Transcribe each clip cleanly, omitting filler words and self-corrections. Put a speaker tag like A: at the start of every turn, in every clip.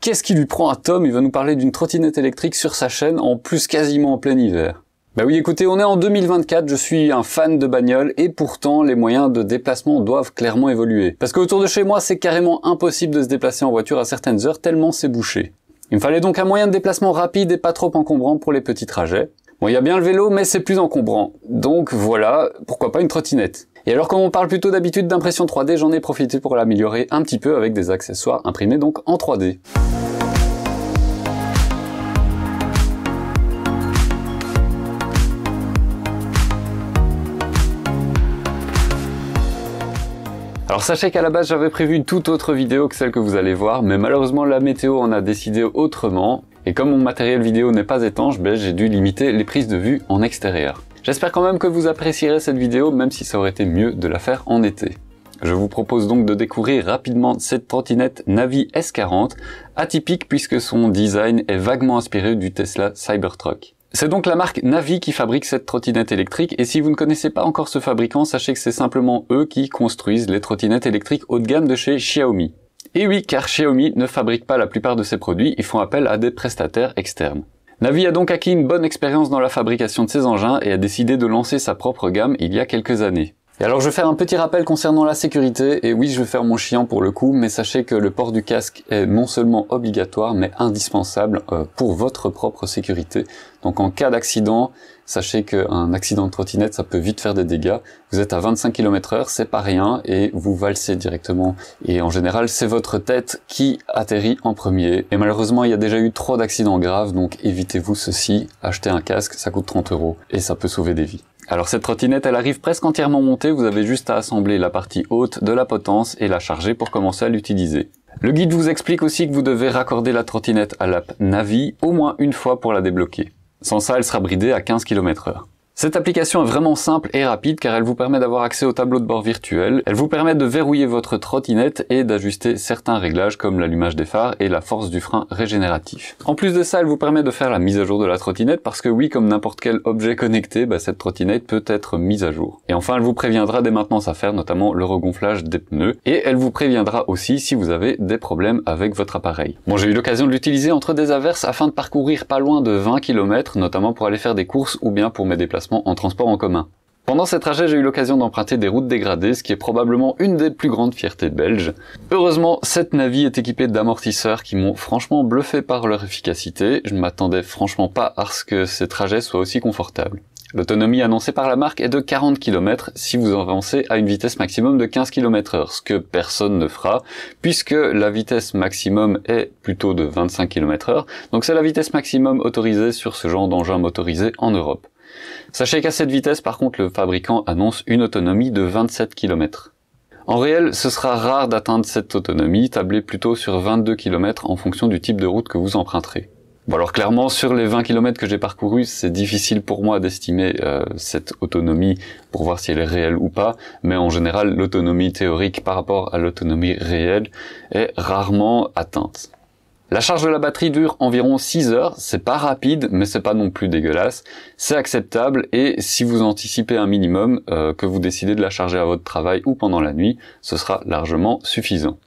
A: qu'est-ce qui lui prend à Tom? Il va nous parler d'une trottinette électrique sur sa chaîne, en plus quasiment en plein hiver. Bah oui, écoutez, on est en 2024, je suis un fan de bagnole et pourtant les moyens de déplacement doivent clairement évoluer. Parce qu'autour de chez moi, c'est carrément impossible de se déplacer en voiture à certaines heures tellement c'est bouché. Il me fallait donc un moyen de déplacement rapide et pas trop encombrant pour les petits trajets. Bon, il y a bien le vélo, mais c'est plus encombrant. Donc voilà, pourquoi pas une trottinette. Et alors comme on parle plutôt d'habitude d'impression 3D, j'en ai profité pour l'améliorer un petit peu avec des accessoires imprimés donc en 3D. Alors sachez qu'à la base j'avais prévu une toute autre vidéo que celle que vous allez voir, mais malheureusement la météo en a décidé autrement, et comme mon matériel vidéo n'est pas étanche, j'ai dû limiter les prises de vue en extérieur. J'espère quand même que vous apprécierez cette vidéo, même si ça aurait été mieux de la faire en été. Je vous propose donc de découvrir rapidement cette trottinette Navi S40, atypique puisque son design est vaguement inspiré du Tesla Cybertruck. C'est donc la marque Navi qui fabrique cette trottinette électrique, et si vous ne connaissez pas encore ce fabricant, sachez que c'est simplement eux qui construisent les trottinettes électriques haut de gamme de chez Xiaomi. Et oui, car Xiaomi ne fabrique pas la plupart de ses produits, ils font appel à des prestataires externes. Navi a donc acquis une bonne expérience dans la fabrication de ces engins et a décidé de lancer sa propre gamme il y a quelques années. Et alors je vais faire un petit rappel concernant la sécurité, et oui je vais faire mon chiant pour le coup, mais sachez que le port du casque est non seulement obligatoire, mais indispensable pour votre propre sécurité. Donc en cas d'accident, sachez qu'un accident de trottinette ça peut vite faire des dégâts. Vous êtes à 25 km/h, c'est pas rien, et vous valsez directement. Et en général c'est votre tête qui atterrit en premier. Et malheureusement il y a déjà eu trop d'accidents graves, donc évitez-vous ceci, achetez un casque, ça coûte 30 € et ça peut sauver des vies. Alors cette trottinette, elle arrive presque entièrement montée, vous avez juste à assembler la partie haute de la potence et la charger pour commencer à l'utiliser. Le guide vous explique aussi que vous devez raccorder la trottinette à l'app Navi au moins une fois pour la débloquer. Sans ça, elle sera bridée à 15 km/h. Cette application est vraiment simple et rapide car elle vous permet d'avoir accès au tableau de bord virtuel, elle vous permet de verrouiller votre trottinette et d'ajuster certains réglages comme l'allumage des phares et la force du frein régénératif. En plus de ça, elle vous permet de faire la mise à jour de la trottinette parce que oui, comme n'importe quel objet connecté, cette trottinette peut être mise à jour. Et enfin, elle vous préviendra des maintenances à faire, notamment le regonflage des pneus, et elle vous préviendra aussi si vous avez des problèmes avec votre appareil. Bon, j'ai eu l'occasion de l'utiliser entre des averses afin de parcourir pas loin de 20 km, notamment pour aller faire des courses ou bien pour mes déplacements en transport en commun. Pendant ces trajets, j'ai eu l'occasion d'emprunter des routes dégradées, ce qui est probablement une des plus grandes fiertés belges. Heureusement, cette Navi est équipée d'amortisseurs qui m'ont franchement bluffé par leur efficacité. Je ne m'attendais franchement pas à ce que ces trajets soient aussi confortables. L'autonomie annoncée par la marque est de 40 km si vous avancez à une vitesse maximum de 15 km/h, ce que personne ne fera, puisque la vitesse maximum est plutôt de 25 km/h, donc c'est la vitesse maximum autorisée sur ce genre d'engin motorisé en Europe. Sachez qu'à cette vitesse, par contre, le fabricant annonce une autonomie de 27 km. En réel, ce sera rare d'atteindre cette autonomie, tablez plutôt sur 22 km en fonction du type de route que vous emprunterez. Bon alors clairement, sur les 20 km que j'ai parcourus, c'est difficile pour moi d'estimer cette autonomie pour voir si elle est réelle ou pas, mais en général, l'autonomie théorique par rapport à l'autonomie réelle est rarement atteinte. La charge de la batterie dure environ 6 heures, c'est pas rapide, mais c'est pas non plus dégueulasse, c'est acceptable, et si vous anticipez un minimum, que vous décidez de la charger à votre travail ou pendant la nuit, ce sera largement suffisant.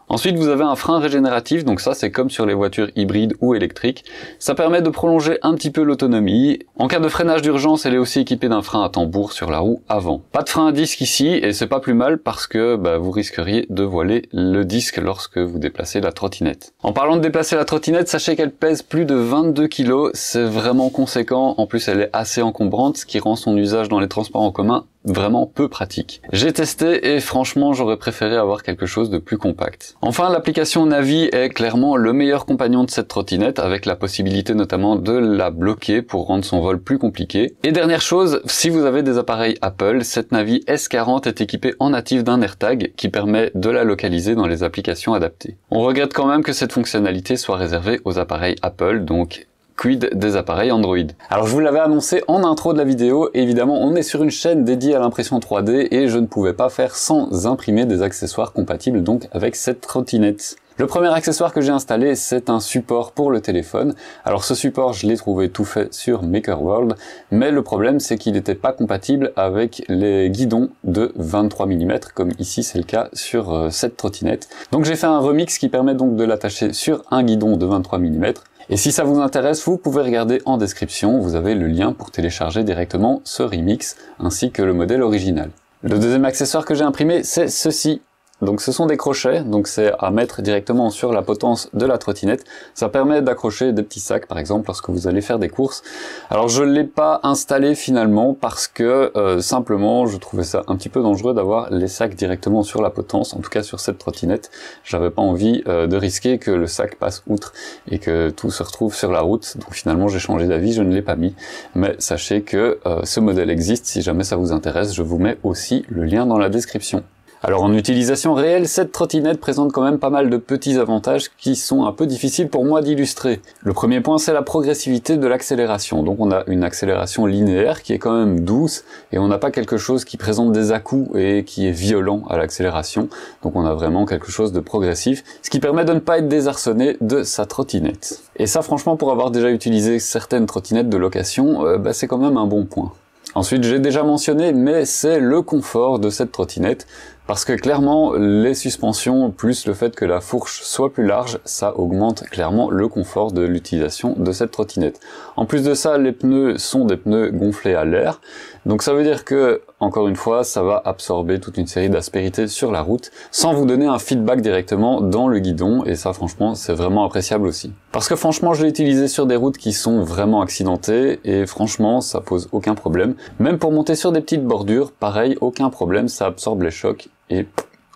A: Ensuite, vous avez un frein régénératif, donc ça c'est comme sur les voitures hybrides ou électriques. Ça permet de prolonger un petit peu l'autonomie. En cas de freinage d'urgence, elle est aussi équipée d'un frein à tambour sur la roue avant. Pas de frein à disque ici, et c'est pas plus mal parce que vous risqueriez de voiler le disque lorsque vous déplacez la trottinette. En parlant de déplacer la trottinette, sachez qu'elle pèse plus de 22 kg, c'est vraiment conséquent. En plus, elle est assez encombrante, ce qui rend son usage dans les transports en commun vraiment peu pratique. J'ai testé et franchement j'aurais préféré avoir quelque chose de plus compact. Enfin, l'application Navi est clairement le meilleur compagnon de cette trottinette, avec la possibilité notamment de la bloquer pour rendre son vol plus compliqué. Et dernière chose, si vous avez des appareils Apple, cette Navi S40 est équipée en natif d'un AirTag qui permet de la localiser dans les applications adaptées. On regrette quand même que cette fonctionnalité soit réservée aux appareils Apple, donc quid des appareils Android. Alors je vous l'avais annoncé en intro de la vidéo, évidemment on est sur une chaîne dédiée à l'impression 3D et je ne pouvais pas faire sans imprimer des accessoires compatibles donc avec cette trottinette. Le premier accessoire que j'ai installé, c'est un support pour le téléphone. Alors ce support, je l'ai trouvé tout fait sur MakerWorld, mais le problème c'est qu'il n'était pas compatible avec les guidons de 23 mm, comme ici c'est le cas sur cette trottinette. Donc j'ai fait un remix qui permet donc de l'attacher sur un guidon de 23 mm. Et si ça vous intéresse, vous pouvez regarder en description, vous avez le lien pour télécharger directement ce remix, ainsi que le modèle original. Le deuxième accessoire que j'ai imprimé, c'est ceci. Donc ce sont des crochets, donc c'est à mettre directement sur la potence de la trottinette. Ça permet d'accrocher des petits sacs par exemple lorsque vous allez faire des courses. Alors je ne l'ai pas installé finalement parce que simplement je trouvais ça un petit peu dangereux d'avoir les sacs directement sur la potence, en tout cas sur cette trottinette. J'avais pas envie de risquer que le sac passe outre et que tout se retrouve sur la route. Donc finalement j'ai changé d'avis, je ne l'ai pas mis. Mais sachez que ce modèle existe, si jamais ça vous intéresse, je vous mets aussi le lien dans la description. Alors en utilisation réelle, cette trottinette présente quand même pas mal de petits avantages qui sont un peu difficiles pour moi d'illustrer. Le premier point, c'est la progressivité de l'accélération. Donc on a une accélération linéaire qui est quand même douce et on n'a pas quelque chose qui présente des à-coups et qui est violent à l'accélération. Donc on a vraiment quelque chose de progressif, ce qui permet de ne pas être désarçonné de sa trottinette. Et ça franchement, pour avoir déjà utilisé certaines trottinettes de location, c'est quand même un bon point. Ensuite, j'ai déjà mentionné, mais c'est le confort de cette trottinette, parce que clairement, les suspensions, plus le fait que la fourche soit plus large, ça augmente clairement le confort de l'utilisation de cette trottinette. En plus de ça, les pneus sont des pneus gonflés à l'air, donc ça veut dire que, encore une fois, ça va absorber toute une série d'aspérités sur la route, sans vous donner un feedback directement dans le guidon, et ça franchement, c'est vraiment appréciable aussi. Parce que franchement, je l'ai utilisé sur des routes qui sont vraiment accidentées, et franchement, ça pose aucun problème. Même pour monter sur des petites bordures, pareil, aucun problème, ça absorbe les chocs, et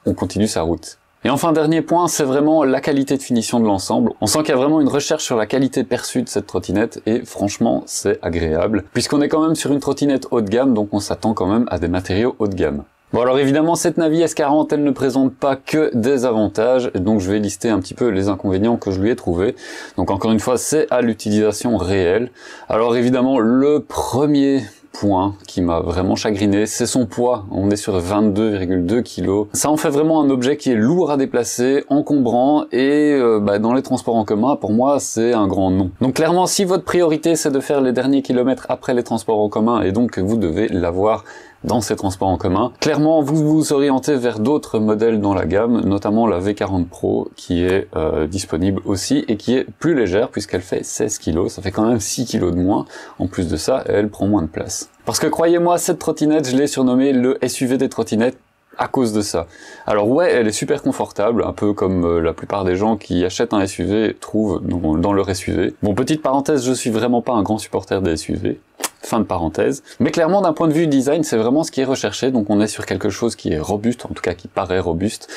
A: on continue sa route. Et enfin, dernier point, c'est vraiment la qualité de finition de l'ensemble. On sent qu'il y a vraiment une recherche sur la qualité perçue de cette trottinette, et franchement, c'est agréable, puisqu'on est quand même sur une trottinette haut de gamme, donc on s'attend quand même à des matériaux haut de gamme. Bon alors évidemment, cette Navi S40, elle ne présente pas que des avantages, donc je vais lister un petit peu les inconvénients que je lui ai trouvés. Donc encore une fois, c'est à l'utilisation réelle. Alors évidemment, le premier point qui m'a vraiment chagriné, c'est son poids. On est sur 22,2 kg. Ça en fait vraiment un objet qui est lourd à déplacer, encombrant, et dans les transports en commun, pour moi, c'est un grand non. Donc clairement, si votre priorité c'est de faire les derniers kilomètres après les transports en commun, et donc vous devez l'avoir dans ces transports en commun, clairement vous vous orientez vers d'autres modèles dans la gamme, notamment la V40 Pro qui est disponible aussi et qui est plus légère puisqu'elle fait 16 kg, ça fait quand même 6 kg de moins. En plus de ça, elle prend moins de place. Parce que croyez-moi, cette trottinette, je l'ai surnommée le SUV des trottinettes à cause de ça. Alors ouais, elle est super confortable, un peu comme la plupart des gens qui achètent un SUV trouvent dans leur SUV. Bon, petite parenthèse, je suis vraiment pas un grand supporter des SUV. Fin de parenthèse. Mais clairement, d'un point de vue design, c'est vraiment ce qui est recherché. Donc on est sur quelque chose qui est robuste, en tout cas qui paraît robuste,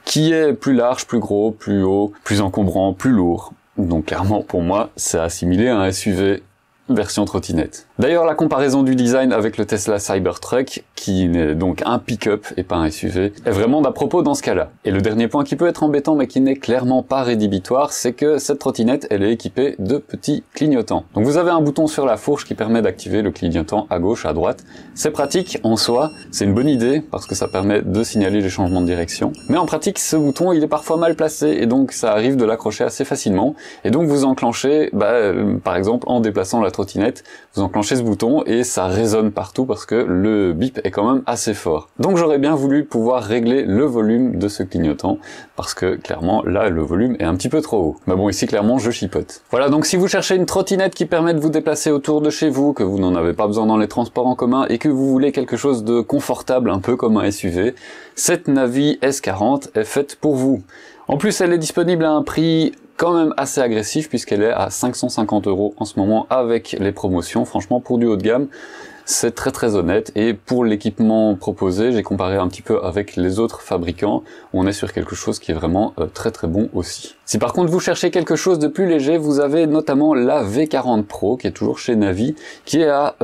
A: qui est plus large, plus gros, plus haut, plus encombrant, plus lourd. Donc clairement, pour moi, c'est assimilé à un SUV version trottinette. D'ailleurs, la comparaison du design avec le Tesla Cybertruck, qui n'est donc un pick-up et pas un SUV, est vraiment d'à propos dans ce cas-là. Et le dernier point qui peut être embêtant mais qui n'est clairement pas rédhibitoire, c'est que cette trottinette, elle est équipée de petits clignotants. Donc vous avez un bouton sur la fourche qui permet d'activer le clignotant à gauche, à droite. C'est pratique en soi, c'est une bonne idée parce que ça permet de signaler les changements de direction. Mais en pratique, ce bouton, il est parfois mal placé et donc ça arrive de l'accrocher assez facilement. Et donc vous enclenchez, par exemple, en déplaçant la trottinette, vous enclenchez ce bouton et ça résonne partout parce que le bip est quand même assez fort. Donc j'aurais bien voulu pouvoir régler le volume de ce clignotant parce que clairement là le volume est un petit peu trop haut. Mais bon, ici clairement je chipote. Voilà, donc si vous cherchez une trottinette qui permet de vous déplacer autour de chez vous, que vous n'en avez pas besoin dans les transports en commun et que vous voulez quelque chose de confortable, un peu comme un SUV, cette Navi S40 est faite pour vous. En plus, elle est disponible à un prix quand même assez agressif puisqu'elle est à 550 € en ce moment avec les promotions. Franchement, pour du haut de gamme, c'est très honnête. Et pour l'équipement proposé, j'ai comparé un petit peu avec les autres fabricants. On est sur quelque chose qui est vraiment très bon aussi. Si par contre vous cherchez quelque chose de plus léger, vous avez notamment la V40 Pro qui est toujours chez Navi, qui est à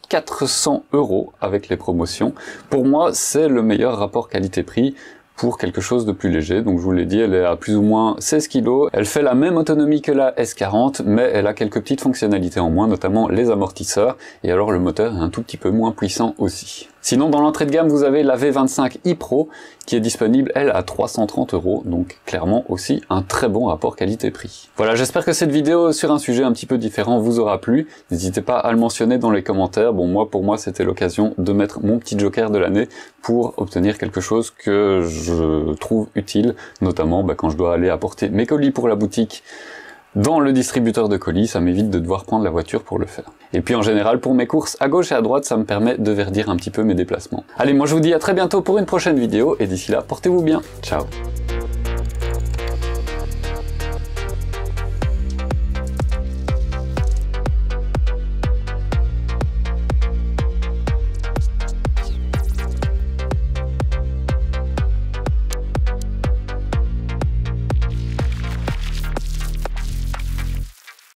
A: 400 € avec les promotions. Pour moi, c'est le meilleur rapport qualité-prix pour quelque chose de plus léger. Donc je vous l'ai dit, elle est à plus ou moins 16 kg. Elle fait la même autonomie que la S40, mais elle a quelques petites fonctionnalités en moins, notamment les amortisseurs, et alors le moteur est un tout petit peu moins puissant aussi. Sinon, dans l'entrée de gamme, vous avez la V25i Pro qui est disponible, elle, à 330 €, donc clairement aussi un très bon rapport qualité-prix. Voilà, j'espère que cette vidéo sur un sujet un petit peu différent vous aura plu. N'hésitez pas à le mentionner dans les commentaires. Bon, pour moi, c'était l'occasion de mettre mon petit joker de l'année pour obtenir quelque chose que je trouve utile, notamment quand je dois aller apporter mes colis pour la boutique dans le distributeur de colis, ça m'évite de devoir prendre la voiture pour le faire. Et puis en général, pour mes courses à gauche et à droite, ça me permet de verdir un petit peu mes déplacements. Allez, moi je vous dis à très bientôt pour une prochaine vidéo, et d'ici là, portez-vous bien. Ciao.